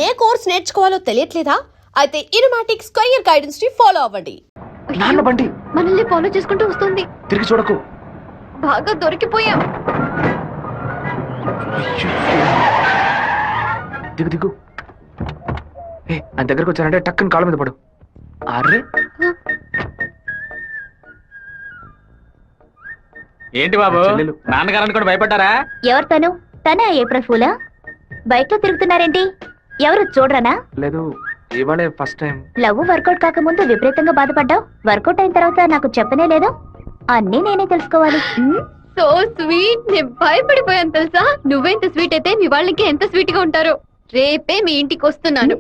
ఏ course నేర్చుకోవాలో తెలియట్లేదా? అయితే ఇనుమాటిక్ square guidance ని follow అవ్వండి. నాన్న బండి మనల్ని ఫాలో చేసుకుంటూ వస్తుంది. తిరిగి చూడకు. బాగా దొరికిపోయాం. దిగు దిగు. ఆయన దగ్గరకు వచ్చానంటే టక్కుని కాళ్ళ మీద పడు. అర్రే ఏంటి బాబు, నాన్నగారని కూడా భయపడ్డారా? ఎవరు తను? తనే ఏప్రిల్ ఫూలా? బైక్ లో తిరుగుతున్నారేంటి? ఎవరు చూడరానా? లేదు, ఇవాళే ఫస్ట్ టైం. లవ్ వర్కౌట్ కాకముందు విపరీతంగా బాధపడ్డావు, వర్కౌట్ అయిన తర్వాత నాకు చెప్పనే లేదు. అన్నీ నేనే తెలుసుకోవాలి. So sweet. నేను భయపడిపోయాను తెలుసా. నువ్వెంత స్వీట్ అయితే మీ వాళ్ళకి ఎంత స్వీట్ గా ఉంటారో. రేపే మీ ఇంటికి వస్తున్నాను.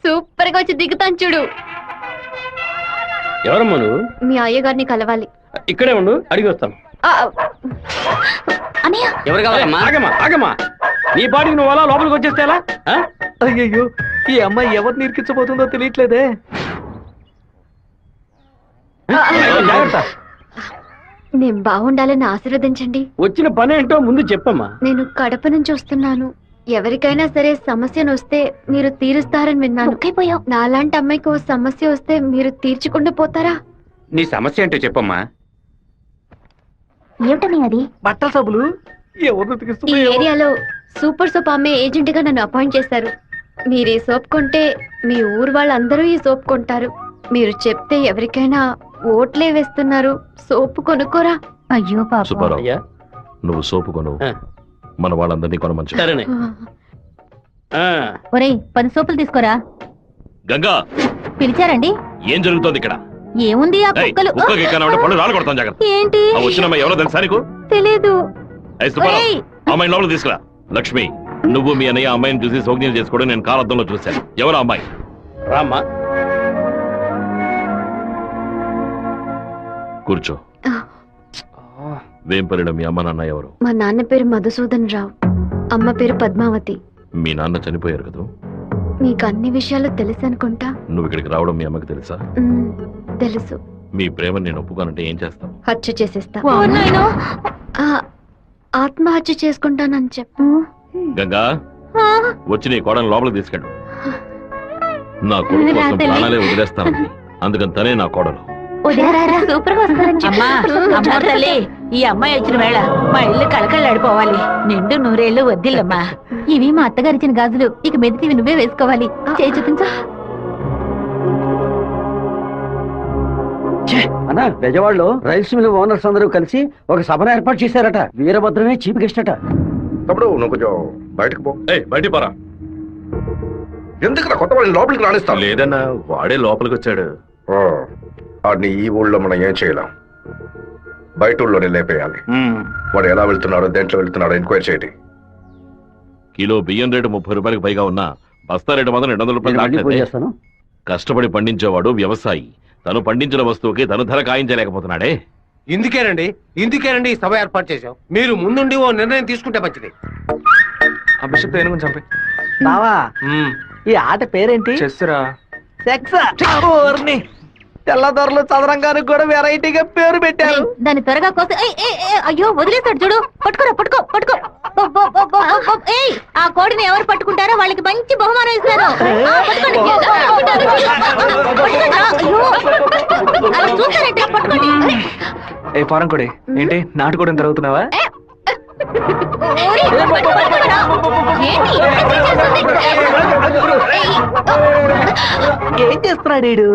సూపర్ గా వచ్చి దిగుతాను చూడు. ఎవరమ్మా నువ్వు? మీ అయ్యగారిని కలవాలి. ఇక్కడే ఉండు, అడిగి వస్తాం. అన్నయ్య, ఎవరు కావాలమ్మా? ఆగమ్మా ఆగమ్మా, నీ పాటికి నువ్వు అలా లోపలికి వచ్చేస్తే ఎలా? అయ్యయ్యో, ఈ అమ్మాయి ఎవరు నిరికించబోతుందో తెలియట్లేదే. జాగ్రత్త. నేను బాగుండాలని ఆశీర్వదించండి. వచ్చిన పని ఏంటో ముందు చెప్పమ్మా. నేను కడప నుంచి వస్తున్నాను. ఎవరికైనా సరే సమస్యను వస్తే మీరు తీరుస్తారని విన్నాను. ఒక్కైపోయావు. నాలాంటి అమ్మాయికి ఓ సమస్య వస్తే మీరు తీర్చకుండా పోతారా? నీ సమస్య ఏంటో చెప్పమ్మా. ఏమిటని అది? బట్టల సబ్బులు ఎవరు ఈ ఉతికిస్తున్నారో? ఏరియాలో సూపర్ సోప్ అమ్మే ఏజెంట్ గా నన్ను అపాయింట్ చేశారు. మీరు ఈ సోప్ కొంటే మీ ఊరు వాళ్ళందరూ ఈ సోప్ కొంటారు. మీరు చెప్తే ఎవరికైనా ఓట్లే వేస్తున్నారు. సోపు కొనుక్కోరా. అయ్యో పాప. సుబ్బారావు, అయ్యా, నువ్వు సోపు కొను, మన వాళ్ళందరినీ కొనమంచు. సరేనే. ఒరేయ్, 10 సోపులు తీసుకోరా. గంగా, పిలిచారండి? ఏం జరుగుతోంది ఇక్కడ? ఏముంది, ఆ ఏయ్, కుక్కలు. కుక్కకి ఎక్కనంటే పళ్ళు రాళ్ళు కొడతాం, జాగ్రత్త. ఏంటి? ఆ వచ్చిన అమ్మాయి ఎవరో తెలుసా నీకు? తెలీదు. ఏయ్ సుబ్బారావు, ఒరేయ్. అమ్మాయిని లోపల తీసుకురా. లక్ష్మి, నువ్వు మీ అన్నయ్య అమ్మాయిని చూసి సౌజ్ఞం చేసుకోవడం నేను కాలద్దంలో చూశాను. ఎవరు అమ్మాయి? రామ్మా. కూర్చో. వేంపల్లిలో మీ అమ్మ నాన్న ఎవరు? మా నాన్న పేరు మధుసూదన్ రావు, అమ్మ పేరు పద్మావతి. మీ నాన్న చనిపోయారు కదా? మీకు అన్ని విషయాలు తెలుసు అనుకుంటా. నువ్వు ఇక్కడికి రావడం మీ అమ్మకి తెలుసా? తెలుసు. మీ ప్రేమను నేను ఒప్పుకోనంటే ఏం చేస్తావు? హత్య చేసేస్తా. ఓ నాయనో. ఆ, ఆత్మహత్య చేసుకుంటానని చెప్పు. గంగా, ఆ, వచ్చి నీ కోడని లోపలికి తీసుకెళ్ళు. నా కొడుకు రా కోసం తల్లి. ప్రాణాలే వదిలేస్తానంది, అందుకని తనే నా కోడలు. వదిలేరా, సూపర్ గా వస్తారని చెప్పు. అమ్మా తల్లి, ఈ అమ్మాయి వచ్చిన వేళ మా ఇల్లు కళకళలాడిపోవాలి. నిండు నూరేళ్లు వద్దిల్లమ్మా. ఇవి మా అత్తగారు ఇచ్చిన గాజులు, ఇక మెదిటివి నువ్వే వేసుకోవాలి. చేయి చూపించు. అన్నా, బెజవాడలో రైస్ మిల్ ఓనర్స్ అందరూ కలిసి ఒక సభను ఏర్పాటు చేశారట. వీరభద్రమే చీఫ్ గెస్ట్ అట. తప్పుడు నువ్వు కొంచెం బయటకు పో. బయటికి పోరా. ఎందుకు కొత్త వాళ్ళని లోపలికి రాణిస్తాం? లేదన్నా, వాడే లోపలికి వచ్చాడు. వాడిని ఈ ఊళ్ళో మనం ఏం చేయలేం. బయట ఊళ్ళోనే లేపేయాలి. వాడు ఎలా వెళ్తున్నాడో, దేంట్లో వెళ్తున్నాడో ఎంక్వైరీ చేయండి. కిలో బియ్యం రేటు 30 రూపాయలకు పైగా ఉన్నా బస్తా రేటు మాత్రం 200 రూపాయలు నేను మళ్ళీ ఫోన్ దాటలేదే. చేస్తాను. కష్టపడి పండించేవాడు వ్యవసాయి. తను పండించిన వస్తువుకి తను ధర కాయించలేకపోతున్నాడే. ఇందుకేనండి ఈ సభ ఏర్పాటు చేశాం. మీరు ముందుండి ఓ నిర్ణయం తీసుకుంటే మంచిది. ఆ బిషప్ ఏనుగుని చంపే. బావా, ఈ ఆట పేరేంటి? చెస్సురా. సెక్స్. తెల్లదొరలు చదరంగానికి కూడా వెరైటీగా పేరు పెట్టారు. దాన్ని త్వరగా కోసి. అయ్యో, వదిలేస్తాడు చూడు. పట్టుకోరా, పట్టుకో పట్టుకో. ఏయ్, ఆ కోడిని ఎవరు పట్టుకుంటారో వాళ్ళకి మంచి బహుమానం ఇస్తారు. పట్టుకోండి. అయ్యో, అలా చూస్తారంటే పట్టుకోండి. ఏ ఫారం కొడి, ఏంటి నాటుకోవడం జరుగుతున్నావా? ఏం చేస్తున్నాడు వీడు?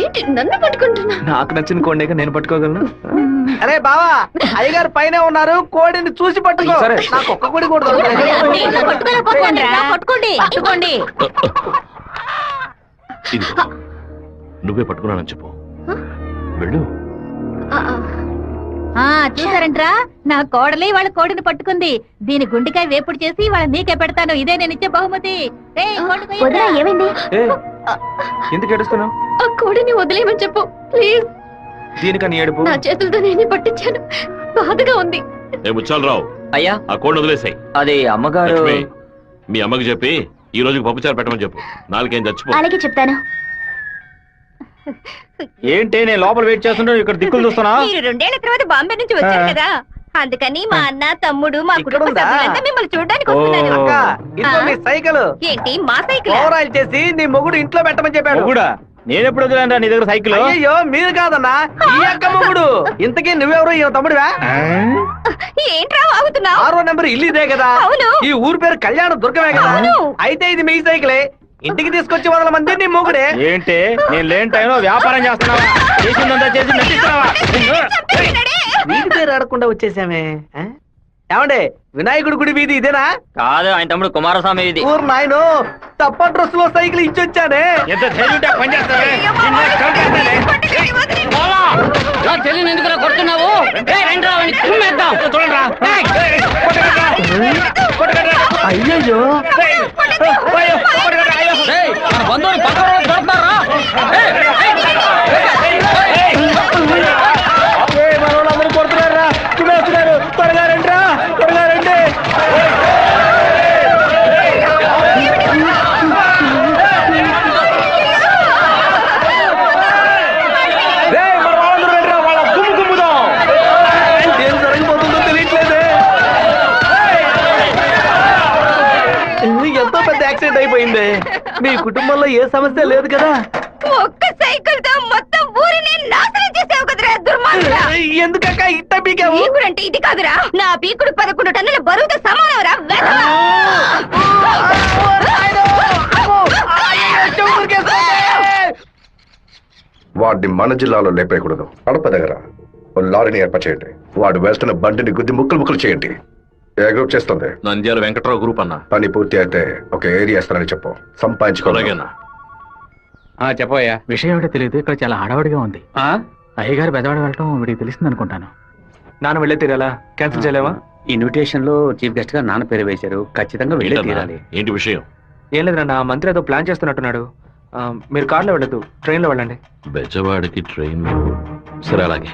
ఏంటి నన్ను పట్టుకుంటున్నా? నాకు నచ్చిన కోడిని నేను పట్టుకోగలను. అరే బావా, అయ్యగారు పైన ఉన్నారు, కోడిని చూసి పట్టుకో. సరే, నాకు ఒక్క కోడి కూడా పట్టుకోండి. ఇదిగో, నువ్వే పట్టుకున్నానని చెప్పు. వెళ్ళు. చూసారంట్రా, నా కోడలి వాళ్ళ కోడిని పట్టుకుంది. దీని గుండెకాయ వేపుడు చేసి వాళ్ళ నీకే పెడతాను. ఇదే నేను ఇచ్చే బహుమతి. ఏమైంది? ఎందుకు ఏడుస్తున్నావు? ఆ కోడిని వదిలేయమని చెప్పు ప్లీజ్. దీనికని ఏడుపు? నా చేతులతో నేను పట్టించాను, బాధగా ఉంది. ఏ ముచ్చాలరావు, అయ్యా, ఆ కోడిని వదిలేసాయి. అది అమ్మగారు. లక్ష్మి, మీ అమ్మకి చెప్పి ఈ రోజుకి పప్పుచారు పెట్టమని చెప్పు. నాలుగేం చచ్చిపో. అలాగే చెప్తాను. ఏంటి నేను లోపల వెయిట్ చేస్తుంటే ఇక్కడ దిక్కులు చూస్తున్నా? మీరు 2 ఏళ్ల తర్వాత బాంబే నుంచి వచ్చారు కదా, అందుకని మా అన్న తమ్ముడు మా ఇక్కడ కుటుంబ ఉందా? సభ్యులంతా మిమ్మల్ని చూడడానికి వస్తున్నారు అక్క ఇదిగో మీ సైకిల్ ఏంటి మా సైకిల్ ఓవర్ ఆయిల్ చేసి నీ మొగుడు ఇంట్లో పెట్టమని చెప్పాడు. కూడా నేను ఎప్పుడు వదిలేంరా నీ దగ్గర సైకిల్? అయ్యో మీరు కాదన్నా, ఈ అక్క మొగుడు. ఇంతకీ నువ్వెవరు? ఈ తమ్ముడివా? ఏంట్రా వాగుతున్నావు 6వ నెంబర్ ఇల్లు ఇదే కదా? అవును. ఈ ఊరు పేరు కళ్యాణ దుర్గమే కదా? అవును. అయితే ఇది మీ సైకిలే. ఇంటికి తీసుకొచ్చి 100 మంది నీ మొగుడే. ఏంటి నేను లేని టైంలో వ్యాపారం చేస్తున్నావా? చేసిందంతా చేసి నటిస్తున్నావా? వీడి పేరు ఆడకుండా వచ్చేసామే. ఆ? ఏమండే వినాయకుడి గుడి వీధి ఇదేనా? కాదు, ఆయన తమ్ముడు కుమారస్వామి ఇది. ఊరు నాయను తప్ప డ్రెస్ లో సైకిల్ ఇచ్చొచ్చానే. ఎంత ధైర్యం ఉంటే పని చేస్తావే? నిన్ను చంపేస్తానే. బావా, నా చెల్లిని ఎందుకురా కొడుతున్నావు? చూడండిరా. అయ్యయ్యో మన బంధువులు పక్కన దొరుకుతారా? మనోళ్ళందరూ కొడుతున్నారా? వస్తున్నారు, త్వరగా రండిరా, త్వరగా రండి. మన వాళ్ళందరూ రండిరా, వాళ్ళ గుమ్ము గుమ్ముదాం. ఏం జరగబోతుందో తెలియట్లేదే. ఎంతో పెద్ద యాక్సిడెంట్ అయిపోయింది. మీ కుటుంబంలో ఏ సమస్య లేదు కదా? ఒక్క సైకిల్ తో మొత్తం ఊరిని నాశనం చేసావు కదరా దుర్మార్గుడా ఎందుకక్క ఇట్ట పీకావు? పీకుడంటే ఇది కాదురా నా పీకుడు 11 టన్నుల బరువుతో సమానవరా వెధవా. వాడిని మన జిల్లాలో లేపేయకూడదు. కడప దగ్గర ఓ లారీని ఏర్పాటు చేయండి. వాడు వేస్తున్న బండిని గుద్ది ముక్కలు ముక్కలు చేయండి. ఏ గ్రూప్ చేస్తుంది? నంద్యాల వెంకట్రావు గ్రూప్ అన్నా. పని పూర్తి అయితే ఒక ఏరియా ఇస్తానని చెప్పు. సంపాదించుకోవాలి. అలాగేనా? చెప్పయ్యా. విషయం ఏమిటో తెలియదు, ఇక్కడ చాలా హడావుడిగా ఉంది. అయ్యగారు బెదవాడ వెళ్ళటం వీడికి తెలిసింది అనుకుంటాను. నాన్న వెళ్ళే తీరాలా? క్యాన్సిల్ చేయలేవా? ఇన్విటేషన్ లో చీఫ్ గెస్ట్ గా నాన్న పేరు వేశారు, ఖచ్చితంగా వెళ్ళే తీరాలి. ఏంటి విషయం? ఏం లేదన్నా, మంత్రి ఏదో ప్లాన్ చేస్తున్నట్టున్నాడు. మీరు కార్లో వెళ్ళదు, ట్రైన్లో వెళ్ళండి. బెజవాడికి ట్రైన్. సరే అలాగే.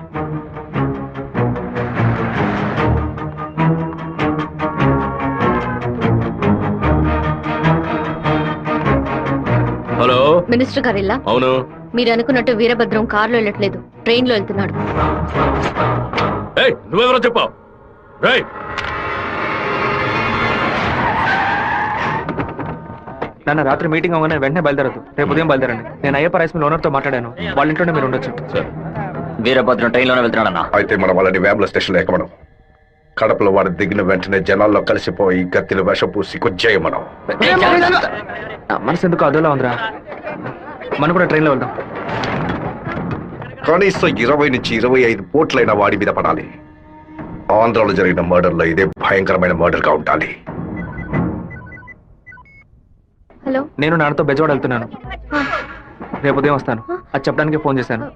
హలో, మినిస్టర్ గారు ఇలా అవును. మీరు అనుకున్నట్టు వీరభద్రం కారులో వెళ్ళట్లేదు, ట్రైన్ లో వెళ్తున్నాడు. ఏయ్, నువ్వెవరో చెప్పావు? రేయ్, నాన్న రాత్రి మీటింగ్ అవగానే వెంటనే బయలుదేరదు, రేపు ఉదయం బయలుదేరండి. నేను అయ్యప్ప రైస్ మిల్ ఓనర్ తో మాట్లాడాను, వాళ్ళ ఇంట్లోనే మీరు ఉండొచ్చు. సరే. వీరభద్రం ట్రైన్ లోనే వెళ్తున్నాడన్నా. అయితే మనం వాళ్ళని వేముల స్టేషన్లో ఎక్కమనం. కడపలో వాడు దిగిన వెంటనే జనాల్లో కలిసిపోయి గత్తిని విషం పూసి కొచ్చేయమనం. మనసు ఎందుకు అదోలా ఉందిరా, మనం కూడా ట్రైన్లో వెళ్దాం. కనీసం 20 నుంచి 25 పోట్లైన వాడి మీద పడాలి. ఆంధ్రాలో జరిగిన మర్డర్లో ఇదే భయంకరమైన మర్డర్ గా ఉండాలి. హలో, నేను నాన్నతో బెజవాడ వెళ్తున్నాను, రేపు ఉదయం వస్తాను. అది చెప్పడానికి ఫోన్ చేశాను.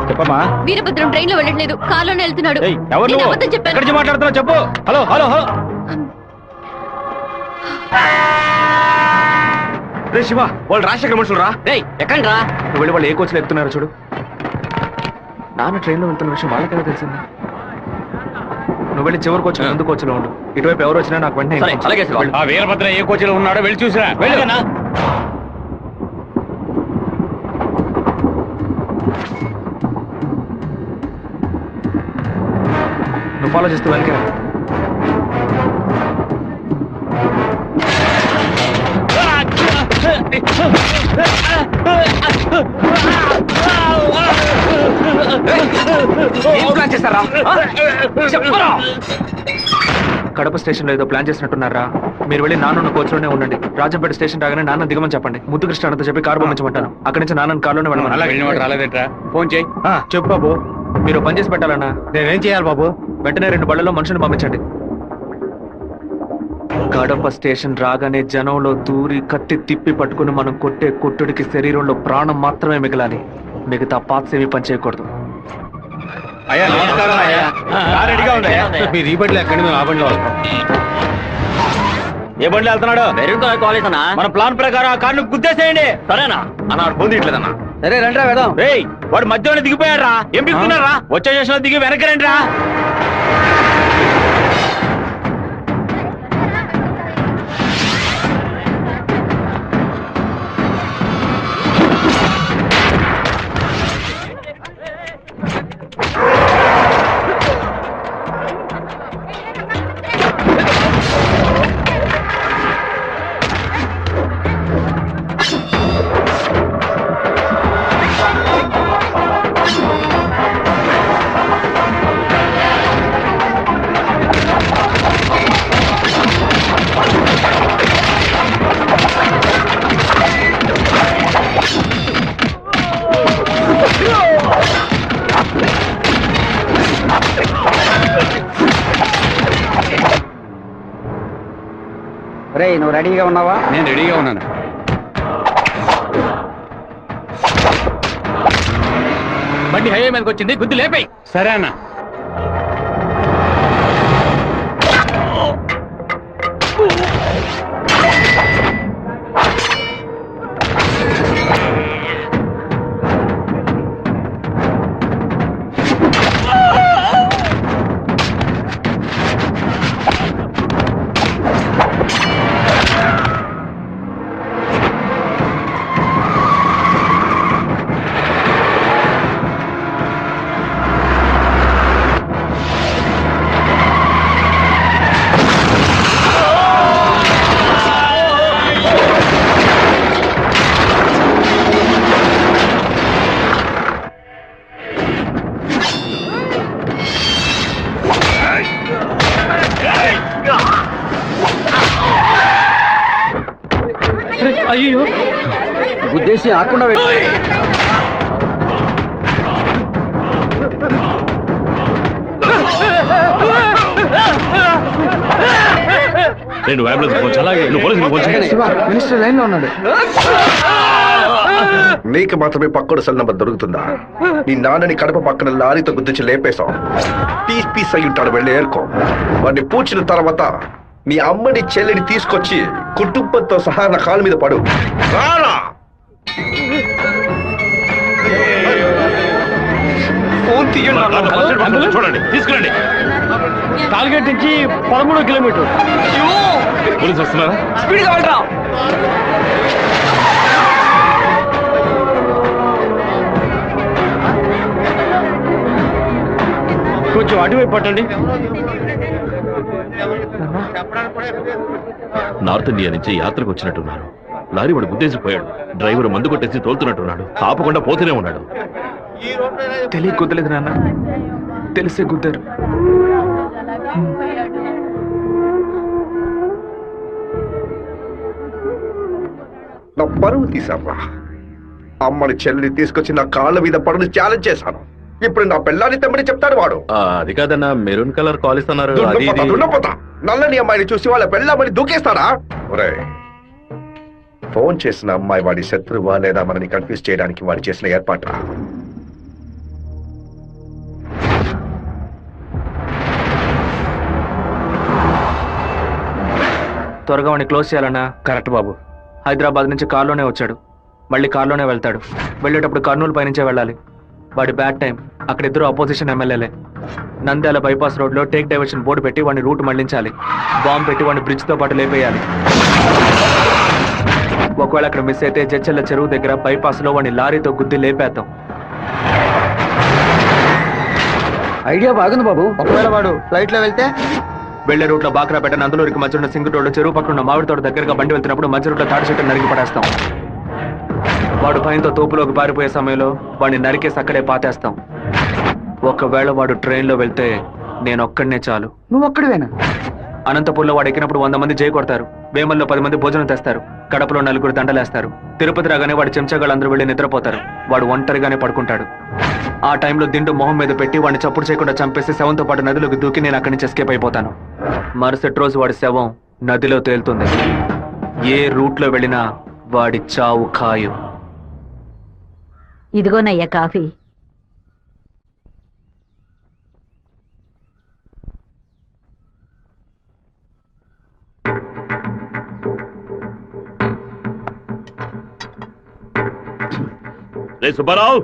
చెప్పమ్మా. వీరభద్రం ట్రైన్ లో వెళ్ళట్లేదు, కారులోనే వెళ్తున్నాడు. ఎవరు నేను నువ్వు? అబద్ధం చెప్పాను. ఎక్కడి నుంచి మాట్లాడుతున్నావు చెప్పు. Hello hello hello. రే శివ, వాళ్ళు రాజశేఖర మనుషులు రా. ఎక్కండి రా. నువ్వు వెళ్ళి వాళ్ళు ఏ కోచ్లో ఎక్కుతున్నారో చూడు. నాన్న ట్రైన్లో వెళ్తున్న విషయం వాళ్ళకెలా తెలిసింది? నువ్వు వెళ్ళి చివరి కోచ్ ముందు కోచ్లో ఉండు. ఇటువైపు ఎవరు వచ్చినా నాకు వెంటనే వెళ్ళు. ఆ వీరభద్రం ఏ కోచ్లో ఉన్నాడో వెళ్ళి చూసిరా. వెళ్ళనా? నువ్వు ఫాలో చేస్తూ వెనక. కడప స్టేషన్ లో ఏదో ప్లాన్ చేసినట్టున్నారా? మీరు వెళ్ళి నాన్న కోచ్లోనే ఉండండి. రాజంపేట స్టేషన్ రాగానే నాన్న దిగమని చెప్పండి. ముద్దు కృష్ణ అంతా చెప్పి కారు పంపించమంటాను. అక్కడి నుంచి నాన్న కారులోనే వెళ్ళమని. రాలేదేట్రా? ఫోన్ చేయి. చెప్పు బాబు. మీరు పని చేసి పెట్టాలన్నా. నేనేం చేయాలి బాబు? వెంటనే 2 బళ్ళలో మనుషులు పంపించండి. కడప స్టేషన్ రాగానే జనంలో దూరి కత్తి తిప్పి పట్టుకుని మనం కొట్టే కొట్టుడికి శరీరంలో ప్రాణం మాత్రమే మిగలాలి. మిగతా పాత్స్ ఏమీ పని చేయకూడదు. అయ్యా నమస్కారం అయ్యా. కార్ రెడీగా ఉందయ్యా. మీరు ఈ బండిలో ఎక్కడి మేము ఆ బండిలో వస్తాం. ఏ బండి వెళ్తున్నాడు? కాలేజ్ అన్నా. మన ప్లాన్ ప్రకారం ఆ కార్ను గుద్దేసేయండి. సరేనా అన్న? పొందిట్లేదన్నా. సరే రండి రా వెళ్దాం. రేయ్, వాడు మధ్యలో దిగిపోయారా? ఏం దిగుతున్నారా? వచ్చే స్టేషన్ దిగి వెనక్కి రండి రా. రే నువ్వు రెడీగా ఉన్నావా? నేను రెడీగా ఉన్నాను. బండి హైవే మీదకి వచ్చింది, గుద్దు లేపాయి. సరే అన్న. అయ్యో గుద్దేసి ఆకుండా నేను అంబులెన్స్ ఫోన్ చేయి. నువ్వు పోలీసులకు ఫోన్ చేయి. మినిస్టర్ లైన్ లో ఉన్నాడు. నీకు మాత్రమే పక్కడు సెల్ నంబర్ దొరుకుతుందా? నీ నాన్నని కడప పక్కన లారీతో గుద్దించి లేపేశాం. పీస్ పీస్ అయి ఉంటాడు, వెళ్ళి ఏరుకో. వాడిని పూడ్చిన తర్వాత నీ అమ్మని చెల్లిని తీసుకొచ్చి కుటుంబంతో సహా నా కాళ్ళ మీద పడు. రారా! ఫోన్ తీయండి. చూడండి, తీసుకురండి. టార్గెట్ నుంచి 13 కిలోమీటర్. పోలీసు వస్తున్నారా? స్పీడ్గా వెళ్ళరా. కొంచెం అటువైపు పట్టండి. నార్త్ ఇండియా నుంచి యాత్రకు వచ్చినట్టున్నారు. లారీ వాడు గుద్దేసిపోయాడు. డ్రైవర్ మందు కొట్టేసి తోలుతున్నట్టున్నాడు. ఆపకుండా పోతూనే ఉన్నాడు. తెలియ గుద్దలేదు నాన్న, తెలిసే గుద్దారు. నా పరువు తీసారా? అమ్మని చెల్లిని తీసుకొచ్చి నా కాళ్ళ మీద పడుని ఛాలెంజ్ చేశాను. ఇప్పుడు నా పిల్లాన్ని తెమ్మని చెప్తాడు వాడు. అది కాదన్నా, మెరూన్ కలర్ కాల్ ఇస్తున్నారు. దున్నపోతా నల్లని అమ్మాయిని చూసి వాళ్ళ పెళ్ళామని దూకేస్తాడా? ఒరే, ఫోన్ చేసిన అమ్మాయి వాడి శత్రువా లేదా మనని కన్ఫ్యూజ్ చేయడానికి వాడు చేసిన ఏర్పాటు. త్వరగా వాడిని క్లోజ్ చేయాలన్నా. కరెక్ట్ బాబు. హైదరాబాద్ నుంచి కార్లోనే వచ్చాడు, మళ్ళీ కార్లోనే వెళ్తాడు. వెళ్ళేటప్పుడు కర్నూలు పైనుంచే వెళ్ళాలి. వాడి బ్యాడ్ టైం. అక్కడ ఇద్దరు అపోజిషన్ ఎమ్మెల్యేలే. నంద్యాల బైపాస్ రోడ్ లో టేక్ డైవర్షన్ బోర్డు పెట్టి వాడిని రూట్ మళ్లించాలి. బాంబు పెట్టి వాడిని బ్రిడ్జ్ తో పాటు లేపేయాలి. ఒకవేళ అక్కడ మిస్ అయితే జడ్చెల్ల చెరువు దగ్గర బైపాస్ లో వాడిని లారీతో గుద్ది లేపేద్దాం. ఐడియా బాగుంది బాబు. ఒకవేళ వాడు ఫ్లైట్ లో వెళ్తే వెళ్లే రూట్ లో బాక్రాపేట నందులూరికి మధ్య ఉన్న సింగు రోడ్డు చెరువు పక్కన ఉన్న మామిడి తోట దగ్గరగా బండి వెళ్తున్నప్పుడు మధ్య రూట్ లో తాడి చెట్టు నరికి పడేస్తాం. వాడు భయంతో తోపులోకి పారిపోయే సమయంలో వాడిని నరికేసి అక్కడే పాతేస్తాం. ఒకవేళ వాడు ట్రైన్ లో వెళ్తే నేను ఒక్కడనే చాలు. నువ్వు ఒక్కడివేనా? అనంతపూర్లో వాడు ఎక్కినప్పుడు 100 మంది జై కొడతారు. వేమల్లో 10 మంది భోజనం తెస్తారు. కడపలో 4 దండలేస్తారు. తిరుపతి రాగానే వాడి చెంచాగాళ్ళందరూ వెళ్ళి నిద్రపోతారు. వాడు ఒంటరిగానే పడుకుంటాడు. ఆ టైంలో దిండు మొహం మీద పెట్టి వాడిని చప్పుడు చేయకుండా చంపేసి శవంతో పాటు నదిలోకి దూకి నేను అక్కడి నుంచి ఎస్కేప్ అయిపోతాను. మరుసటి రోజు వాడి శవం నదిలో తేలుతుంది. ఏ రూట్ లో వెళ్ళినా వాడి చావు ఖాయం. ఇదిగోనయ్యా కాఫీ. రే సుబ్బారావు,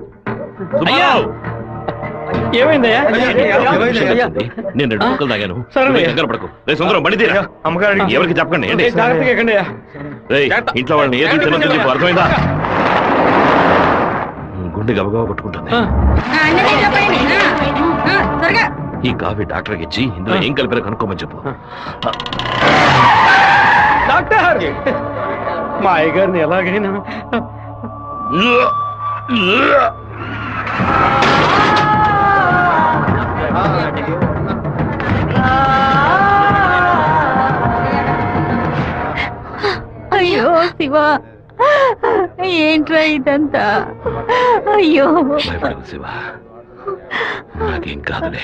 సుబ్బారావు, ఏమైందయ్యా? నేను 2 ముక్కలు తాగాను. సరే. నువ్వే కంగారు పడకు. రే సుందరం, బండి తీరా. ఎవరికి చెప్పకండి. ఏంటి? రేయ్, ఇంట్లో వాళ్ళని ఏది తినొద్దు చెప్పు, అర్థమైందా? గుండె గబగబా కొట్టుకుంటుంది. ఈ కాఫీ డాక్టర్కి ఇచ్చి ఇందులో ఏం కలిపారో కనుక్కోమని చెప్పు. డాక్టర్, మా అయ్యగారిని ఎలాగైనా అయ్యో శివ, ఏంట్రా ఇదంతా? అయ్యో భయపడకు శివ, నాకేం కాదులే.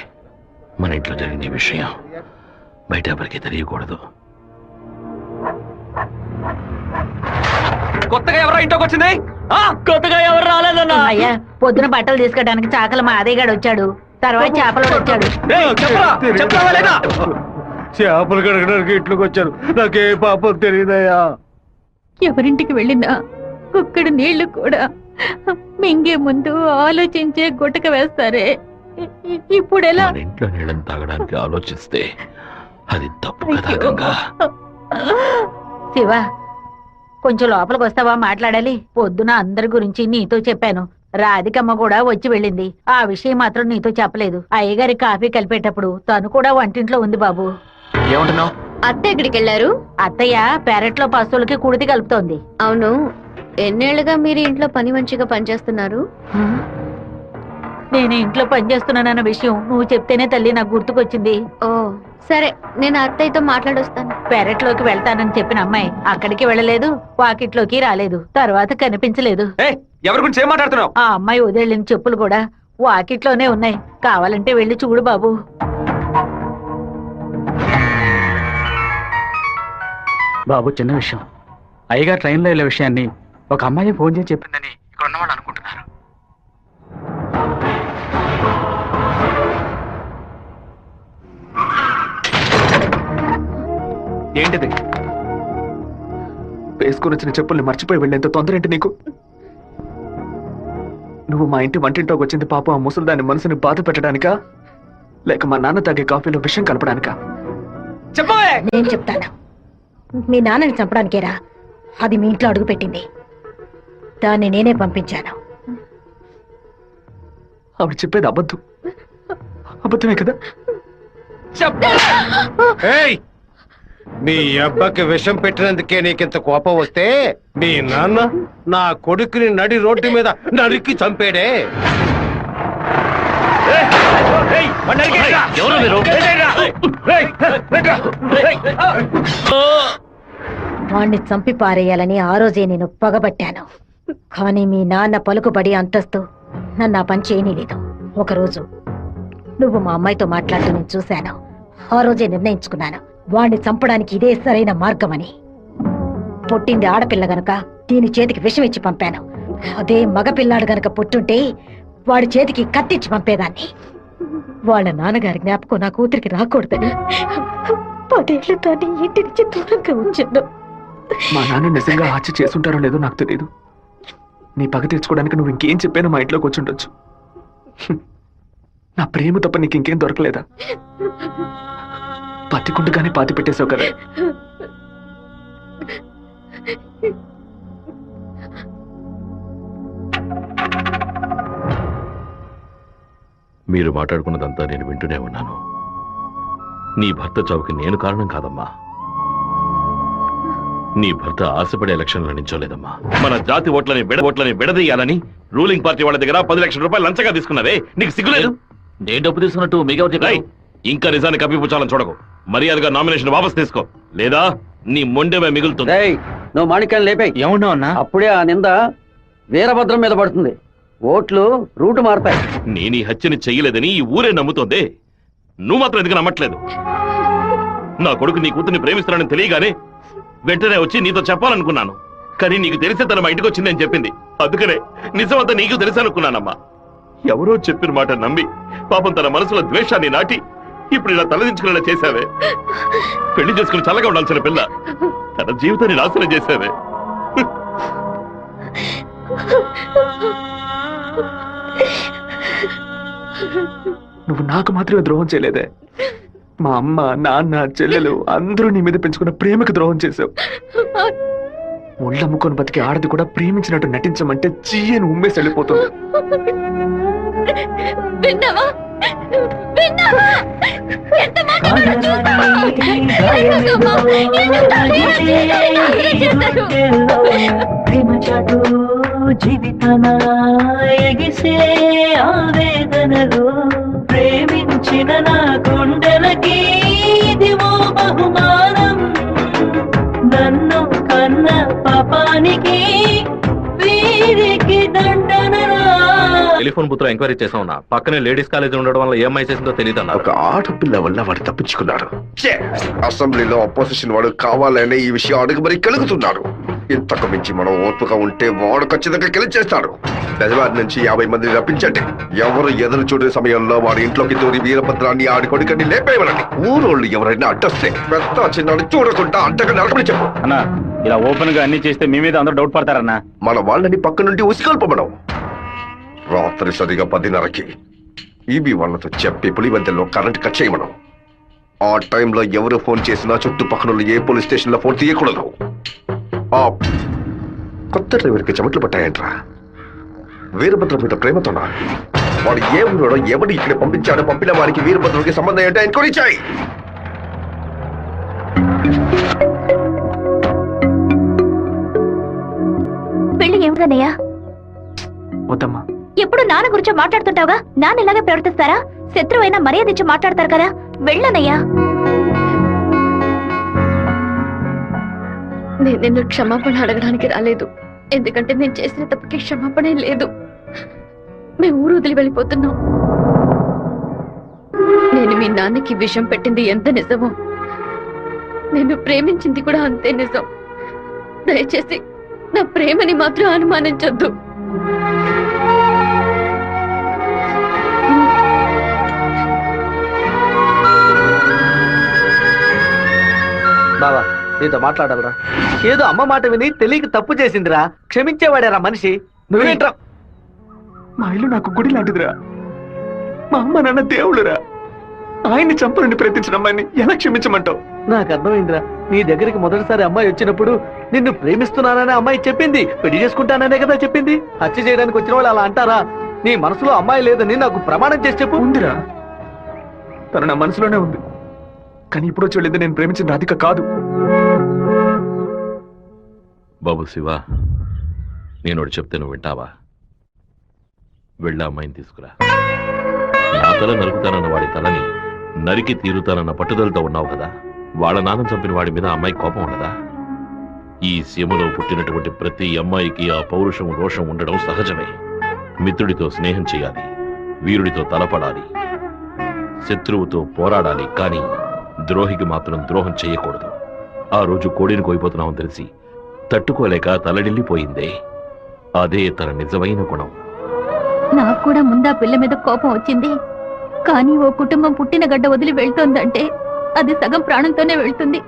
మన ఇంట్లో జరిగిన ఈ విషయం బయట ఎవరికి తెలియకూడదు. కొత్తగా ఎవరో ఇంట్లోకి వచ్చింది? కొత్తగా ఎవరు రాలేదన్నా. అయ్యా పొద్దున బట్టలు తీసుకోవడానికి చాకల మా అదేగాడు వచ్చాడు, తర్వాత చేపలు వచ్చాడు. చెప్పరా లేదా? చేపలు కడగడానికి ఇంట్లోకి వచ్చారు. నాకే పాపం తెలియదయ్యా. ఎవరింటికి వెళ్ళినా కుక్కడు నీళ్లు కూడా మింగే ముందు ఆలోచించే గుటక వేస్తారే, ఇప్పుడు ఎలా? మన ఇంట్లో నీళ్ళని తాగడానికి ఆలోచిస్తే అది తప్పు కదా గంగా. శివ, కొంచెం లోపలికి వస్తావా, మాట్లాడాలి. పొద్దున అందరి గురించి నీతో చెప్పాను. రాధికమ్మ కూడా వచ్చి వెళ్ళింది. ఆ విషయం మాత్రం నీతో చెప్పలేదు. అయ్యగారి కాఫీ కలిపేటప్పుడు తను కూడా వంటింట్లో ఉంది బాబు. ఏమంటున్నావు? అత్త ఎక్కడికి వెళ్ళారు? అత్తయ్య పెరట్లో పశువులకి కుడితి కలుపుతోంది. అవును, ఎన్నేళ్లుగా మీరు ఇంట్లో పని మంచిగా పనిచేస్తున్నారు? నేను ఇంట్లో పనిచేస్తున్నానన్న విషయం నువ్వు చెప్తేనే తల్లి నాకు గుర్తుకొచ్చింది. ఓ సరే, నేను అత్తయ్యతో మాట్లాడొస్తాను. పెరట్లోకి వెళ్తానని చెప్పిన అమ్మాయి అక్కడికి వెళ్ళలేదు, వాకిట్లోకి రాలేదు, తర్వాత కనిపించలేదు. ఎవరి గురించి ఏం మాట్లాడుతున్నావు? ఆ అమ్మాయి వదిలిన చెప్పులు కూడా వాకిట్లోనే ఉన్నాయి. కావాలంటే వెళ్ళి చూడు బాబు. బాబు, చిన్న విషయం. అయ్యగారు ట్రైన్లో వెళ్ళే విషయాన్ని ఒక అమ్మాయి ఫోన్ చేసి చెప్పిందని ఇక్కడ ఉన్నవాళ్ళు అనుకుంటున్నారు. ఏంటిది? వేసుకుని వచ్చిన చెప్పుల్ని మర్చిపోయి వెళ్ళేంత తొందర ఏంటి నీకు? నువ్వు మా ఇంటి వంటింట్లోకి వచ్చింది పాప ఆ ముసలిదాని మనసుని బాధ పెట్టడానికా, లేక మా నాన్న తాగే కాఫీలో విషయం కలపడానికా? చెప్పవే. నేను చెప్తాను. మీ నాన్నని చంపడానికేరా అది మీ ఇంట్లో అడుగు పెట్టింది. దాన్ని నేనే పంపించాను. ఆవిడ చెప్పేది అబద్ధం. అబద్ధమే కదా? ఏయ్, నీ అబ్బకి విషం పెట్టినందుకే నీకింత కోపం వస్తే నీ నాన్న నా కొడుకుని నడి రోడ్డు మీద నరికి చంపాడే. ఎవరు మీరు? వాణ్ణి చంపి పారేయాలని ఆ రోజే నేను పగబట్టాను. కానీ మీ నాన్న పలుకుబడి అంతస్తు నన్ను ఆ పని చేయనీలేదు. ఒకరోజు నువ్వు మా అమ్మాయితో మాట్లాడుతూ నేను చూశాను. ఆ రోజే నిర్ణయించుకున్నాను, వాణ్ణి చంపడానికి ఇదే సరైన మార్గమని. పుట్టింది ఆడపిల్ల గనక దీని చేతికి విషం ఇచ్చి పంపాను. అదే మగపిల్లాడు గనక పుట్టుంటే వాడి చేతికి కత్తిచ్చి పంపేదాన్ని. వాళ్ళ నాన్నగారి జ్ఞాపకం నా కూతురికి రాకూడదని 10 ఏళ్లు దాన్ని ఇంటి నుంచి దూరంగా ఉంచాను. మా నాన్న నిజంగా హత్య చేసుంటారో లేదో నాకు తెలియదు. నీ పగ తీర్చుకోవడానికి నువ్వు ఇంకేం చెప్పానో మా ఇంట్లోకి వచ్చి ఉండొచ్చు. నా ప్రేమ తప్ప నీకు ఇంకేం దొరకలేదా? పత్తికుంటగానే పాతి పెట్టేశావు కదా. మీరు మాట్లాడుకున్నదంతా నేను వింటూనే ఉన్నాను. నీ భర్త చావుకి నేను కారణం కాదమ్మా. నీ భర్త ఆశపడే ఎలక్షన్లో నించోలేదమ్మా. మన జాతి ఓట్లని విడదీయాలని రూలింగ్ పార్టీ వాళ్ళ దగ్గర 10 లక్షల రూపాయలు లంచగా తీసుకున్నావే, నీకు సిగ్గులేదు? నేను డబ్బు తీసుకున్నట్టు మీకు ఇంకా నిజాన్ని కప్పిపుచ్చాలని చూడకు. మర్యాదగా నామినేషన్ వాపస్ తీసుకో, లేదా నీ మొండెమే మిగులుతుంది. నువ్వు మాణిక్యాన్ని లేపే. ఏమన్నా అన్నా? అప్పుడే ఆ నింద వీరభద్రం మీద పడుతుంది. ఓట్లు రూటు మారుతాయి. నేను ఈ హత్యని చెయ్యలేదని ఈ ఊరే నమ్ముతోంది. నువ్వు మాత్రం ఎందుకు నమ్మట్లేదు? నా కొడుకు నీ కూతుర్ని ప్రేమిస్తున్నానని తెలియగానే వెంటనే వచ్చి నీతో చెప్పాలనుకున్నాను. కానీ నీకు తెలిసే తన మా ఇంటికి వచ్చిందని చెప్పింది. అందుకనే నిజమంతా నీకు తెలుసనుకున్నానమ్మా. ఎవరో చెప్పిన మాట నమ్మి పాపం తన మనసులో ద్వేషాన్ని నాటి ఇప్పుడు ఇలా తలదించుకునేలా చేశావే. పెళ్లి చేసుకుని చల్లగా ఉండాల్సిన పిల్ల తన జీవితాన్ని నాశనం చేశావే. నువ్వు నాకు మాత్రమే ద్రోహం చేయలేదే, మా అమ్మ నాన్న చెల్లెలు అందరూ నీ మీద పెంచుకున్న ప్రేమకు ద్రోహం చేశావు. ఒళ్ళమ్ముకొని బతికి ఆడది కూడా ప్రేమించినట్టు నటించమంటే చీయని ఉమ్మేసి వెళ్ళిపోతుంది. విన్నావా? విన్నావా? ఎంత మాట జీవితన ఎగిసే ఆవేదనలు ప్రేమించిన నా గుండెలకి ఇదివో బహుమానం. నన్ను కన్న పాపానికి వీరికి దండనరా. టెలిఫోన్ బూత్ లో ఎంక్వైరీ చేసా ఉన్నా. పక్కనే లేడీస్ కాలేజ్ ఉండడం వల్ల ఏమై చేసిందో తెలియదు అన్న. ఒక ఆడపిల్ల వల్ల వాడు తప్పించుకున్నాడు. అసెంబ్లీలో అపోజిషన్ వాడు కావాలనే ఈ విషయం అడుగు మరి కలుగుతున్నాడు. ఇంతకు మించి మనం ఓర్పుగా ఉంటే వాడు ఖచ్చితంగా గెలిచేస్తాడు. బెజవారి నుంచి 50 మందిని రప్పించండి. ఎవరు ఎదురు చూడే సమయంలో వాడి ఇంట్లోకి దూరి వీరభద్రాన్ని ఆడి కొడుకని లేపేయమనండి. ఊరోళ్ళు ఎవరైనా అడ్డొస్తే పెద్ద చిన్నాడు చూడకుండా అడ్డగా నడకమని చెప్పు. అన్నా ఇలా ఓపెన్ గా అన్ని చేస్తే మీ మీద అందరూ డౌట్ పడతారన్నా. మన వాళ్ళని పక్క నుండి ఉసిగొల్పమనం. రాత్రి సరిగా 10:30కి ఈబీ వాళ్ళతో చెప్పి పులివెందుల్లో కరెంట్ కట్ చేయమనం. ఆ టైంలో ఎవరు ఫోన్ చేసినా చుట్టుపక్కల ఏ పోలీస్ స్టేషన్ లో ఫోన్ తీయకూడదు. ఆ కొత్త డ్రైవర్కి చెమట్లు పట్టాయంట్రా. వీరభద్ర మీద ప్రేమతోనా? వాడు ఏ ఊరోడో ఎవడు ఇక్కడ పంపించాడో పంపిన వారికి వీరభద్రుడికి సంబంధం ఏంటో ఎంక్వైరీ చేయి. పెళ్లి ఏమిటన్నయ్యా? వద్దమ్మా. ఎప్పుడు నాన్న గురించి మాట్లాడుతుంటావుగా, నాన్న ఇలాగే ప్రవర్తిస్తారా? శత్రువైనా మర్యాద ఇచ్చి మాట్లాడతారు కదా, వెళ్ళనయ్యా. నేను నిన్ను క్షమాపణ అడగడానికి రాలేదు, ఎందుకంటే నేను చేసిన తప్పుకి క్షమాపణ లేదు. మేము ఊరు వదిలి వెళ్ళిపోతున్నాం. నేను మీ నాన్నకి విషం పెట్టింది ఎంత నిజమో, నేను ప్రేమించింది కూడా అంతే నిజం. దయచేసి నా ప్రేమని మాత్రం అనుమానించొద్దు. బావా నీతో మాట్లాడాలరా. ఏదో అమ్మ మాట విని తెలియక తప్పు చేసిందిరా, క్షమించేవాడేరా మనిషి. నువ్వేంట్రా? మా ఇల్లు నాకు గుడి లాంటిదిరా. మా అమ్మ నాన్న దేవుడురా. ఆయన్ని చంపనుండి ప్రయత్నించిన అమ్మాయిని ఎలా క్షమించమంటావు? నాకు అర్థమైందిరా. నీ దగ్గరికి మొదటిసారి అమ్మాయి వచ్చినప్పుడు నిన్ను ప్రేమిస్తున్నాననే అమ్మాయి చెప్పింది, పెళ్లి చేసుకుంటాననే కదా చెప్పింది. హత్య చేయడానికి వచ్చిన వాళ్ళు అలా అంటారా? నీ మనసులో అమ్మాయి లేదని నాకు ప్రమాణం చేసి చెప్పు. ఉందిరా, తను నా మనసులోనే ఉంది. కానీ ఇప్పుడు వచ్చి వెళ్ళింది నేను ప్రేమించిన రాధిక కాదు. బాబు శివ, నేను చెప్తే నువ్వు వింటావా? వెళ్ళి అమ్మాయిని తీసుకురా. నా తల నరుకుతానన్న వాడి తలని నరికి తీరుతానన్న పట్టుదలతో ఉన్నావు కదా. వాళ్ళ నాన్న చంపిన వాడి మీద అమ్మాయి కోపం ఉండదా? ఈ సీమలో పుట్టినటువంటి ప్రతి అమ్మాయికి ఆ పౌరుషం రోషం ఉండడం సహజమే. మిత్రుడితో స్నేహం చేయాలి, వీరుడితో తలపడాలి, శత్రువుతో పోరాడాలి, కానీ ద్రోహికి మాత్రం ద్రోహం చేయకూడదు. ఆ రోజు కోడిని కోయిపోతున్నామని తెలిసి తట్టుకోలేక తలడిల్లిపోయిందే, అదే తన నిజమైన గుణం. నాకు కూడా ముందా పిల్ల మీద కోపం వచ్చింది, కానీ ఓ కుటుంబం పుట్టిన గడ్డ వదిలి వెళ్తోందంటే అది సగం ప్రాణంతోనే వెళ్తుంది.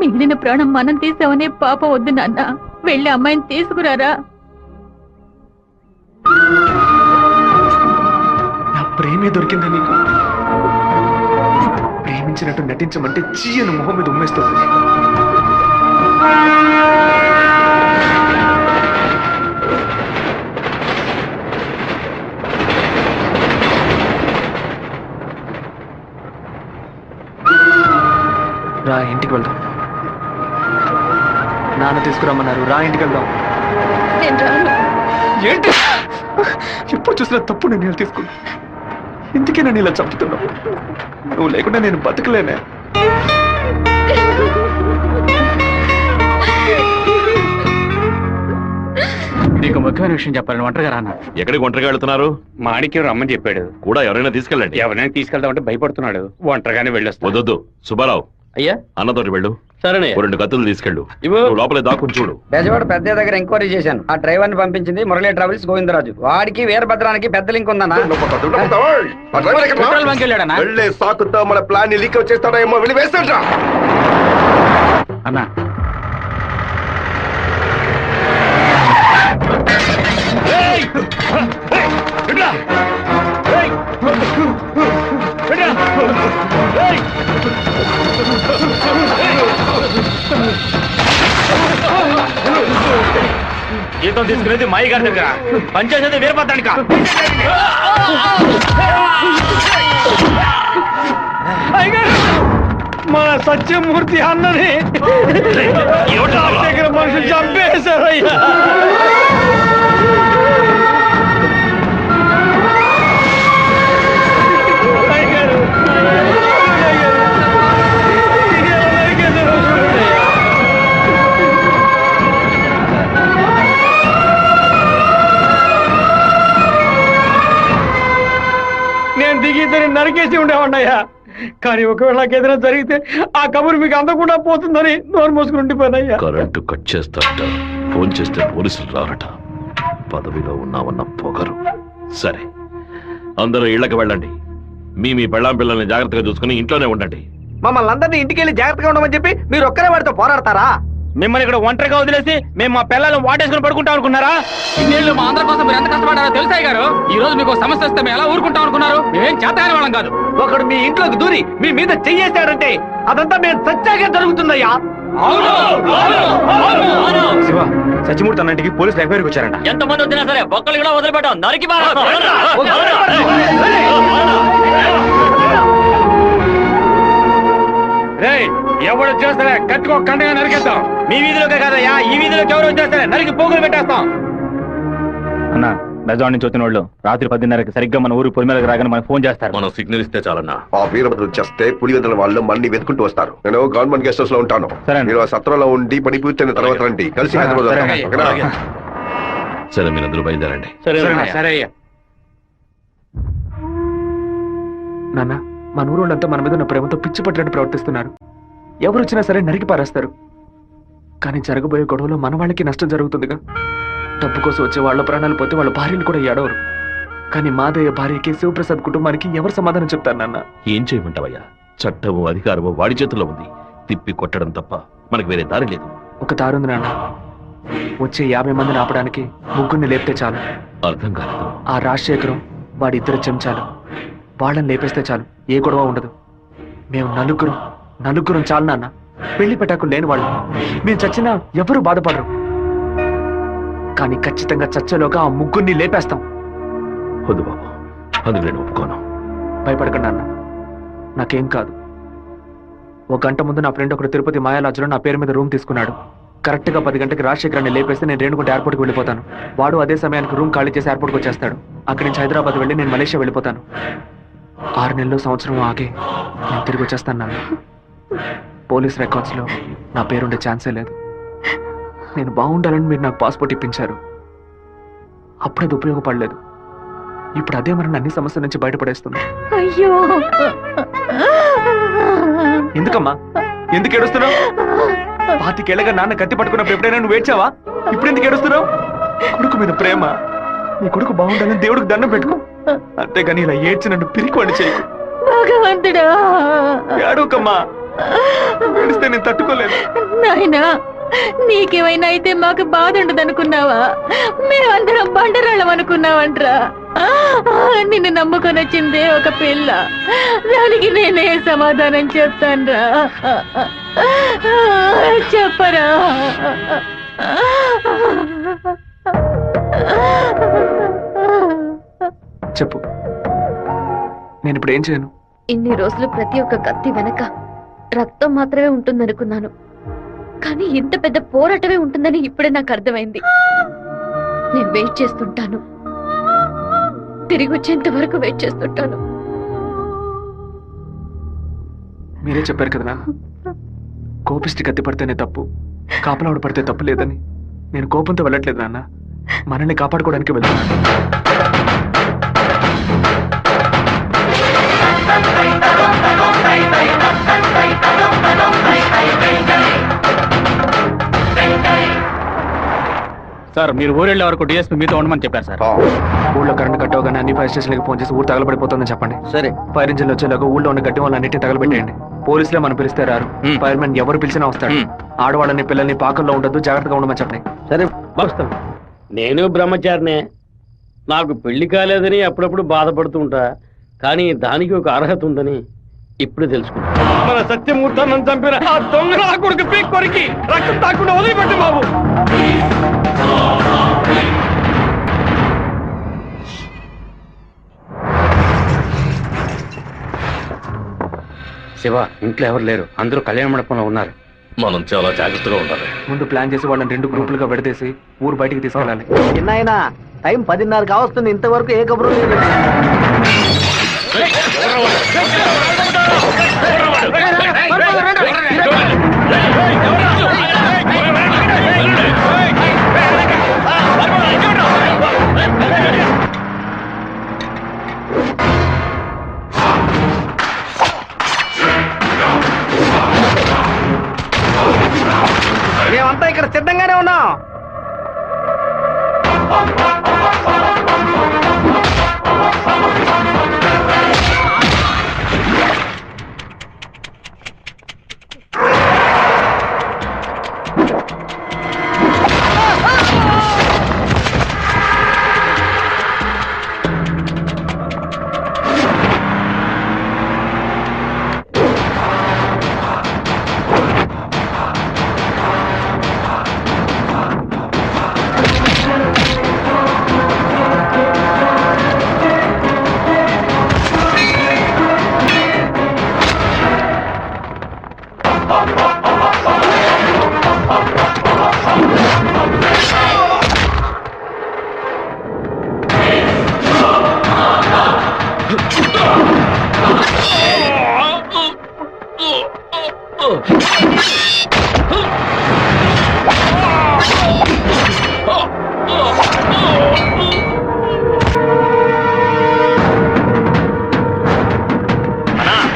మిగిలిన ప్రాణం మనం తీసామనే పాపం వద్దు నాన్న. వెళ్ళి అమ్మాయిని తీసుకురారా. నా ప్రేమే దొరికిందా నీకు? ప్రేమించినట్టు నటించమంటే చీయను మొహం మీద ఉమ్మేస్తుంది. రా ఇంటికి వెళ్దాం. నాన్న తీసుకురమ్మన్నారు, రా ఇంటికి వెళ్దాం. ఏంటి ఎప్పుడు చూసినా తప్పు నిర్ణయాలు తీసుకున్నా. ఇందుకే నన్ను ఇలా చంపుతున్నావు. నువ్వు లేకుండా నేను బతకలేనే. నీకు ముఖ్యమైన విషయం చెప్పాలని ఒంటరిగా రానా? ఎక్కడికి ఒంటరిగా వెళ్తున్నారు? మాణిక్యం రమ్మని చెప్పాడు. కూడా ఎవరైనా తీసుకెళ్ళండి. ఎవరైనా తీసుకెళ్దామంటే భయపడుతున్నాడు. ఒంటరిగానే వెళ్ళొస్తా. వద్దొద్దు సుబ్బారావు, అయ్యా అన్నతోటి వెళ్ళు. సరేనే. 2 కత్తులు తీసుకెళ్ళు. నువ్వు లోపలే దాక్కుని చూడు. బెజవాడ పెద్ద దగ్గర ఎంక్వైరీ చేశాను. ఆ డ్రైవర్ ని పంపించింది మురళీ ట్రావెల్స్ గోవిందరాజు. వాడికి వీరభద్రానికి పెద్ద లింక్ ఉందన్నా. వెళ్ళే సాకుతో మన ప్లాన్ లీక్ చేస్తాడా ఏమో, వెళ్ళి వేస్తాడ్రా. అన్నా జీతం తీసుకునేది మాయి గారి దగ్గర, పనిచేసేది వీరభద్రానిక. మన సత్యమూర్తి అన్నని దగ్గర మనుషులు చంపేశారయ్యా. నేను దిగి నరికేసి ఉండేవాడినయ్యా. కానీ ఒకవేళ నాకు ఏదైనా జరిగితే ఆ కబురు మీకు అందకుండా పోతుందని నోరు మూసుకుని ఉండిపోయినయ్యా. కరెంటు కట్ చేస్తారట, ఫోన్ చేస్తే పోలీసులు రారట. పదవిలో ఉన్నామన్న పొగరు. సరే, అందరూ ఇళ్లకు వెళ్ళండి. మీ పెళ్ళాం పిల్లల్ని జాగ్రత్తగా చూసుకుని ఇంట్లోనే ఉండండి. మమ్మల్ని అందరినీ ఇంటికి వెళ్ళి జాగ్రత్తగా ఉండమని చెప్పి మీరు ఒక్కరే వాడితో పోరాడతారా? మిమ్మల్ని ఇక్కడ ఒంటరిగా వదిలేసి మేము మా పిల్లలను వాటేసుకుని పడుకుంటాం అనుకున్నారా? ఇన్నేళ్ళు మా అందరి కోసం మీరు ఎంత కష్టపడారో తెలుసాయి గారు. ఈ రోజు మీకు సమస్య వస్తే మేము ఎలా ఊరుకుంటాం అనుకున్నారు? మేమేం చేతగాని వాళ్ళం కాదు. ఒకడు మీ ఇంట్లోకి దూరి మీ మీద చెయ్యేశాడంటే అదంతా మేము సత్యాగే జరుగుతుందయ్యా. శివ, సత్యమూర్తి అన్నింటికి పోలీసులు ఎంక్వైరీకి వచ్చారంట. ఎంతమంది వచ్చినా సరే ఒక్కళ్ళు కూడా వదిలిపెట్టాం. నరికి ఎవరు చేస్తారే కత్తికో కండగా నరికేస్తాం. మీ వీధిలోకే కాదయ్యా, ఈ వీధిలోకి ఎవరు వచ్చేస్తారే నరికి పోగులు పెట్టేస్తాం. అన్న, బెజవాడ నుంచి వచ్చిన వాళ్ళు రాత్రి 10:30కి సరిగ్గా మన ఊరు పొలిమేరకు రాగానే మనకు ఫోన్ చేస్తారు. మనం సిగ్నల్ ఇస్తే చాలన్నా. ఆ వీరభద్రుడు చేస్తే పులివెందుల వాళ్ళు మన్ని వెతుకుంటూ వస్తారు. నేను గవర్నమెంట్ గెస్ట్ హౌస్ లో ఉంటాను. సరే. మీరు ఆ సత్రంలో ఉండి పని పూర్తయిన తర్వాత రండి, కలిసి హైదరాబాద్ వస్తాం. ఓకేనా? సరే, మీరందరూ బయలుదేరండి. సరే అయ్యా. నాన్న, మన ఊరు వాళ్ళంతా మన మీద ఉన్న ప్రేమతో పిచ్చి పట్టినట్టు ప్రవర్తిస్తున్నారు. ఎవరు వచ్చినా సరే నరికి పారేస్తారు. కానీ జరగబోయే గొడవలో మన వాళ్ళకి నష్టం జరుగుతుందిగా. డబ్బు కోసం వచ్చే వాళ్ళ ప్రాణాలు పోతే వాళ్ళ భార్యలు కూడా ఏడవరు. కానీ మాదయ్య భార్యకి శివప్రసాద్ కుటుంబానికి ఎవరు సమాధానం చెప్తారు నాన్న? ఏం చేయమంటావయ్యా? చట్టము అధికారము వాడి చేతుల్లో ఉంది. తిప్పి కొట్టడం తప్ప మనకు వేరే దారి లేదు. ఒక దారుంది నాన్న. వచ్చే 50 మందిని ఆపడానికి ముగ్గురిని లేపితే చాలు. అర్థం కాలేదు. ఆ రాజశేఖరం వాడి 2 చెంచాలు వాళ్ళని లేపేస్తే చాలు, ఏ గొడవ ఉండదు. మేము నలుగురం చాలు నాన్న. పెళ్లి పెట్టాకులు లేని వాళ్ళు. మేము చచ్చినా ఎవరు బాధపడరు. కానీ ఖచ్చితంగా చచ్చేలోగా ఆ ముగ్గురిని లేపేస్తాం. వద్దు బాబు, అందుకు నేను ఒప్పుకోను. భయపడకండి నాన్న, నాకేం కాదు. 1 గంట ముందు నా ఫ్రెండ్ ఒకడు తిరుపతి మాయాలాజ్లో నా పేరు మీద రూమ్ తీసుకున్నాడు. కరెక్ట్ గా 10 గంటకి రాజశేఖరాన్ని లేపేస్తే నేను రేణుగుంట ఎయిర్పోర్ట్కి వెళ్ళిపోతాను. వాడు అదే సమయానికి రూమ్ ఖాళీ చేసి ఎయిర్పోర్ట్కి వచ్చేస్తాడు. అక్కడి నుంచి హైదరాబాద్ వెళ్ళి నేను మలేషియా వెళ్ళిపోతాను. 6 నెలలు సంవత్సరం ఆగి నేను తిరిగి వచ్చేస్తాను నాన్న. పోలీస్ రికార్డ్స్లో నా పేరుండే ఛాన్సే లేదు. నేను బాగుండాలని మీరు నాకు పాస్పోర్ట్ ఇప్పించారు. అప్పుడు అది ఉపయోగపడలేదు. ఇప్పుడు అదే మరి అన్ని సమస్యల నుంచి బయటపడేస్తుంది. అయ్యో, ఎందుకమ్మా, ఎందుకు ఏడుస్తున్నావు? 25 ఏళ్ళగా నాన్న కత్తి పట్టుకున్నప్పుడు ఎప్పుడైనా నువ్వు ఏడ్చావా? ఇప్పుడు ఎందుకు ఏడుస్తున్నావు? కొడుకు మీద ప్రేమ. నీ కొడుకు బాగుండాలని దేవుడికి దండం పెట్టుకో. అంతేగాని ఇలా ఏడ్చి నన్ను పిరికివాడిని చేయకు. భగవంతుడా, ఏడవకమ్మా. ఏడిస్తే నేను తట్టుకోలేదు. నాయనా, నీకేమైనా అయితే మాకు బాధ ఉండదనుకున్నావా? మేమందరం బండరాళ్ళం అనుకున్నావంట్రా. నిన్ను నమ్ముకొని వచ్చిందే ఒక పిల్ల. దానికి నేనే సమాధానం చెప్తాన్రా. చెప్పరా? చెప్పు, నేను ఇప్పుడు ఏం చేయను? ఇన్ని రోజులు ప్రతి ఒక్క కత్తి వెనక రక్తం మాత్రమే ఉంటుందనుకున్నాను. కానీ ఇంత పెద్ద పోరాటమే ఉంటుందని ఇప్పుడే నాకు అర్థమైంది. నేను వెయిట్ చేస్తుంటాను, తిరిగి వచ్చేంత వరకు వెయిట్ చేస్తుంటాను. మీరే చెప్పారు కదా నాన్న, కోపిష్టి కత్తి పడితేనే తప్పు, కాపలావిడ పడితే తప్పు లేదని. నేను కోపంతో వెళ్ళట్లేదు నాన్న, మనల్ని కాపాడుకోవడానికి వెళ్తున్నాను. సార్, మీరు ఊరెళ్ళే వరకు డిఎస్పీ మీతో ఉండమని చెప్పారు సార్. ఊళ్ళో కరెంట్ కట్ అవగానే అన్ని ఫైర్ స్టేషన్లకు ఫోన్ చేసి ఊరు తగలబడిపోతుందని చెప్పండి. సరే. ఫైర్ ఇంజిన్లు వచ్చేలాగా ఊళ్ళో ఉన్న గట్టి వాళ్ళన్నింటినీ తగలబెట్టేయండి. పోలీసులే మనం పిలిస్తే రారు. ఫైర్ మ్యాన్ ఎవరు పిలిచినా వస్తాడు. ఆడవాళ్ళని పిల్లల్ని పాకల్లో ఉండొద్దు, జాగ్రత్తగా ఉండమని చెప్పండి. సరే, వస్తాం. నేను బ్రహ్మచారినే. నాకు పెళ్లి కాలేదని అప్పుడప్పుడు బాధపడుతూ ఉంటా. కానీ దానికి ఒక అర్హత ఉందని ఇప్పుడు తెలుసుకున్నా. మన సత్యమూర్తాన్ని చంపిన ఆ దొంగ నా కొడుకు పీక్ కొరికి రక్తం తాకుండా వదిలిపెట్టు బాబు. శివ, ఇంట్లో ఎవరు లేరు, అందరూ కళ్యాణ మండపంలో ఉన్నారు. మనం చాలా జాగ్రత్తగా ఉండాలి. ముందు ప్లాన్ చేసి వాళ్ళని 2 గ్రూపులుగా విడదీసి ఊరు బయటికి తీసుకెళ్ళాలి. చిన్నాయన, టైం 10:30 కావస్తుంది, ఇంతవరకు ఏ కబురు లేదు. సిద్ధంగానే ఉన్నాం.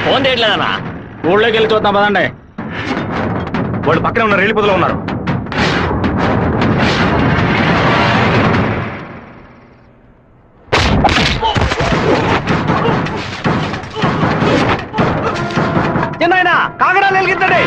ఫోన్ చేయట్లేదన్నా. ఊళ్ళోకి వెళ్ళి చూద్దాం పదండి. వాళ్ళు పక్కనే ఉన్న రైలు పొదలో ఉన్నారు. చిన్న కాగడాలు వెలిగించండి.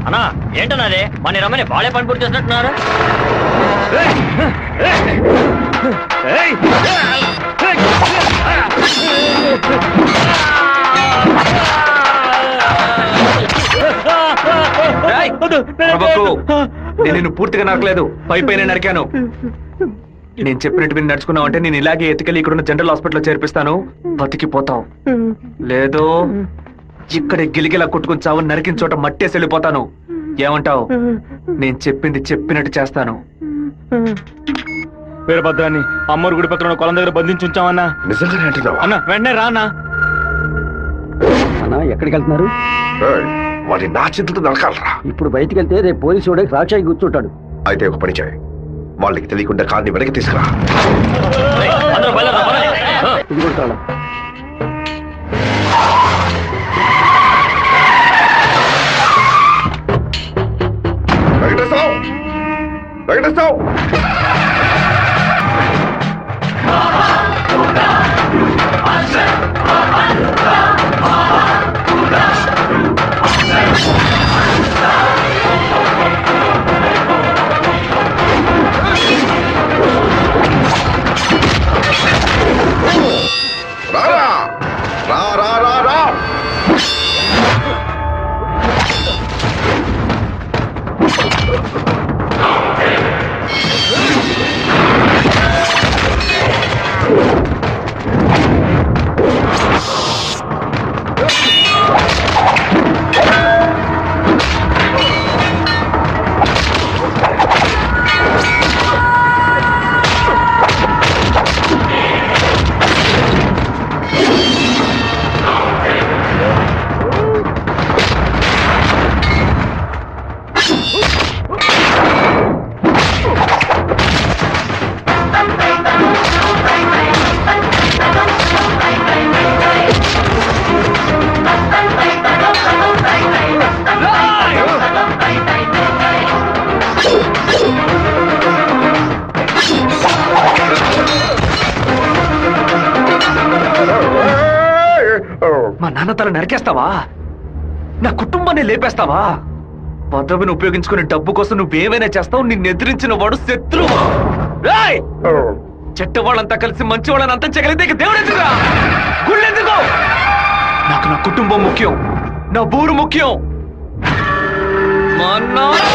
అన్నా ఏంటన్నది? మన రమ్మని బాలే పని పూర్తి చేసినట్టున్నారు. నేను నిన్ను పూర్తిగా నరకలేదు, పై పైన నరికాను. నేను చెప్పినట్టు విని నడుచుకున్నావు అంటే నేను ఇలాగే ఎత్తుకెళ్ళి ఇక్కడున్న జనరల్ హాస్పిటల్లో చేర్పిస్తాను, బతికిపోతావు. లేదో ఇక్కడే గిలిగిలా కొట్టుకుని చావు, నరికిన చోట మట్టేసి వెళ్ళిపోతాను. ఏమంటావు? నేను చెప్పింది చెప్పినట్టు చేస్తాను. వీరభద్రాన్ని అమ్మోరు గుడి పక్కన కొలం దగ్గర బంధించి ఉంచామన్నా. నిజంగానే అంటున్నావా? అన్న వెంటనే రా అన్నా. అన్నా ఎక్కడికి వెళ్తున్నారు? వాడి నా చేతులతో నరకాలరా. ఇప్పుడు బయటికి వెళ్తే రేపు పోలీసు వాడే రాక్షాయి కూర్చుంటాడు. అయితే ఒక పని చేయి, వాళ్ళకి తెలియకుండా కార్ని వెనక్కి తీసుకురా. ఇది కూడా వెంకటేశ్వర వెంకటేశ్వర రారా రా రా రా రా. మా నాన్న తల నరికేస్తావా? నా కుటుంబాన్ని లేపేస్తావా? పదవిని ఉపయోగించుకునే డబ్బు కోసం నువ్వేమైనా చేస్తావు. నిన్ను ఎదిరించిన వాడు శత్రువు. చెట్ట వాళ్ళంతా కలిసి మంచి వాళ్ళని అంతం చేయగలిగితే ఇక దేవుడు ఎందుకురా? గుళ్ళెందుకు? నాకు నా కుటుంబం ముఖ్యం, నా ఊరు ముఖ్యం. మా నాన్న